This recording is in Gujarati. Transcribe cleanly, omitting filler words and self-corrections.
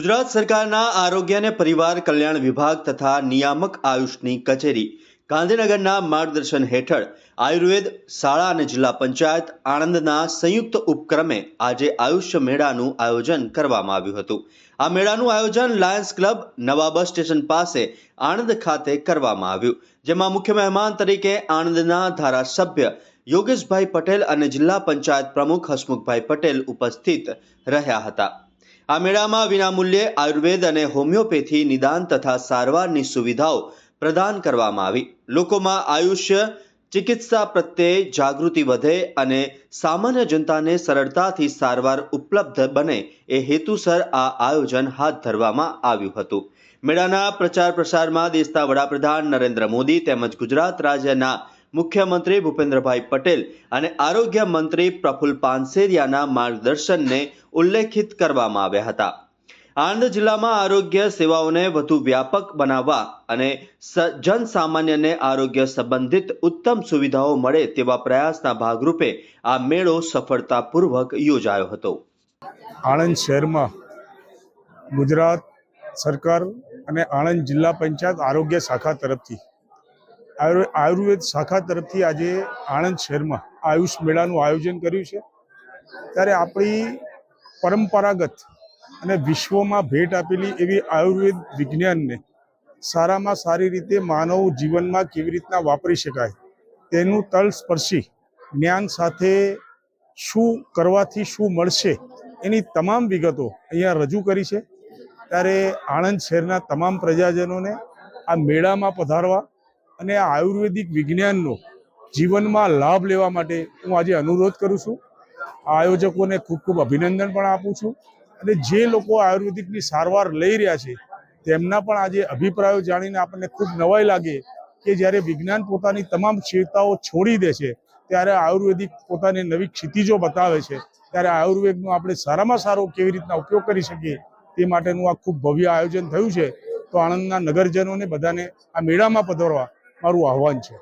ગુજરાત સરકારના આરોગ્ય અને પરિવાર કલ્યાણ વિભાગ તથા નિયામક આયુષની કચેરી ગાંધીનગરના માર્ગદર્શન હેઠળ આયુર્વેદ શાળા અને જિલ્લા પંચાયત આણંદના સંયુક્ત ઉપક્રમે આજે આયુષ્ય મેળાનું આયોજન કરવામાં આવ્યું હતું। આ મેળાનું આયોજન લાયન્સ ક્લબ નવા બસ સ્ટેશન પાસે આણંદ ખાતે કરવામાં આવ્યું, જેમાં મુખ્ય મહેમાન તરીકે આણંદના ધારાસભ્ય યોગેશભાઈ પટેલ અને જિલ્લા પંચાયત પ્રમુખ હસમુખભાઈ પટેલ ઉપસ્થિત રહ્યા હતા। આ મેળામાં વિનામૂલ્યે આયુર્વેદ અને હોમિયોપેથી નિદાન તથા સારવારની સુવિધાઓ પ્રદાન કરવામાં આવી। લોકોમાં આયુષ્ય ચિકિત્સા પ્રત્યે જાગૃતિ વધે અને સામાન્ય જનતાને સરળતાથી સારવાર ઉપલબ્ધ બને એ હેતુસર આ આયોજન હાથ ધરવામાં આવ્યું હતું। મેળાના પ્રચાર પ્રસારમાં દેશના વડાપ્રધાન નરેન્દ્ર મોદી તેમજ ગુજરાત રાજ્યના મુખ્યમંત્રી ભૂપેન્દ્રભાઈ પટેલ અને આરોગ્ય મંત્રી પ્રફુલ્લ પાનસેરિયાના માર્ગદર્શનને ઉલ્લેખિત કરવામાં આવ્યા હતા। આણંદ જિલ્લામાં આરોગ્ય સેવાઓને વધુ વ્યાપક બનાવવા અને જનસામાન્યને આરોગ્ય સંબંધિત ઉત્તમ સુવિધાઓ મળે તેવા પ્રયાસના ભાગરૂપે આ મેળો સફળતાપૂર્વક યોજાયો હતો। આણંદ શહેરમાં ગુજરાત સરકાર અને આણંદ જિલ્લા પંચાયત આરોગ્ય શાખા તરફથી આયુર્વેદ શાખા તરફથી આજે આણંદ શહેરમાં આયુષ મેળાનું આયોજન કર્યું છે। ત્યારે આપણી પરંપરાગત અને વિશ્વમાં ભેટ આપેલી એવી આયુર્વેદ વિજ્ઞાનને સારામાં સારી રીતે માનવ જીવનમાં કેવી રીતના વાપરી શકાય તેનું તલસ્પર્શી જ્ઞાન સાથે શું કરવાથી શું મળશે એની તમામ વિગતો અહીંયા રજૂ કરી છે। ત્યારે આણંદ શહેરના તમામ પ્રજાજનોને આ મેળામાં પધારવા અને આ આયુર્વેદિક વિજ્ઞાનનો જીવનમાં લાભ લેવા માટે હું આજે અનુરોધ કરું છું। આયોજકોને ખૂબ ખૂબ અભિનંદન પણ આપું છું અને જે લોકો આયુર્વેદિકની સારવાર લઈ રહ્યા છે તેમના પણ આજે અભિપ્રાયો જાણીને આપણને ખૂબ નવાઈ લાગે કે જ્યારે વિજ્ઞાન પોતાની તમામ ક્ષમતાઓ છોડી દે છે ત્યારે આયુર્વેદિક પોતાની નવી ક્ષિતિજો બતાવે છે। ત્યારે આયુર્વેદનો આપણે સારામાં સારો કેવી રીતના ઉપયોગ કરી શકીએ તે માટેનું આ ખૂબ ભવ્ય આયોજન થયું છે। તો આણંદના નગરજનોને બધાને આ મેળામાં પધારવા મારું આહવાન છે।